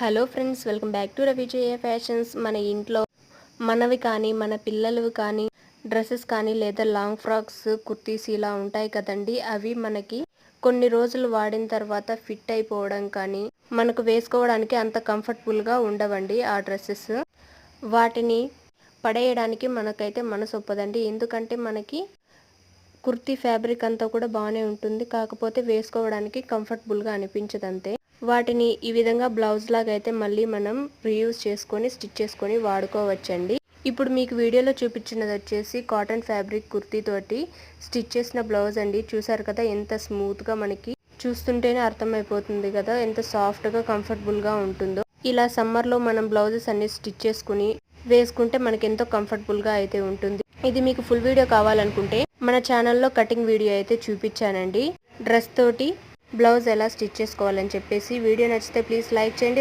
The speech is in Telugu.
Hello friends, welcome back to Ravijaya fashions. మన ఇంట్లో మనవి కానీ మన పిల్లలవి కానీ డ్రెస్సెస్ కానీ లేదా లాంగ్ ఫ్రాక్స్, కుర్తీస్ ఇలా ఉంటాయి కదండి. అవి మనకి కొన్ని రోజులు వాడిన తర్వాత ఫిట్ అయిపోవడం కానీ మనకు వేసుకోవడానికి అంత కంఫర్టబుల్గా ఉండవండి ఆ డ్రెస్సెస్. వాటిని పడేయడానికి మనకైతే మనసు ఒప్పదండి. ఎందుకంటే మనకి కుర్తీ ఫ్యాబ్రిక్ అంతా కూడా బాగానే ఉంటుంది, కాకపోతే వేసుకోవడానికి కంఫర్టబుల్గా అనిపించదు అంతే. వాటిని ఈ విధంగా బ్లౌజ్ లాగా అయితే మళ్ళీ మనం రీయూజ్ చేసుకొని స్టిచ్ చేసుకొని వాడుకోవచ్చండి. ఇప్పుడు మీకు వీడియోలో చూపించినది వచ్చేసి కాటన్ ఫ్యాబ్రిక్ కుర్తీ తోటి స్టిచ్ చేసిన బ్లౌజ్ అండి. చూసారు కదా ఎంత స్మూత్గా, మనకి చూస్తుంటేనే అర్థమైపోతుంది కదా ఎంత సాఫ్ట్గా కంఫర్టబుల్గా ఉంటుందో. ఇలా సమ్మర్లో మనం బ్లౌజెస్ అన్ని స్టిచ్ చేసుకుని వేసుకుంటే మనకి ఎంతో కంఫర్టబుల్గా అయితే ఉంటుంది. ఇది మీకు ఫుల్ వీడియో కావాలనుకుంటే మన ఛానల్లో కటింగ్ వీడియో అయితే చూపించానండి, డ్రెస్ తోటి బ్లౌజ్ ఎలా స్టిచ్ చేసుకోవాలని చెప్పేసి. వీడియో నచ్చితే ప్లీజ్ లైక్ చేయండి.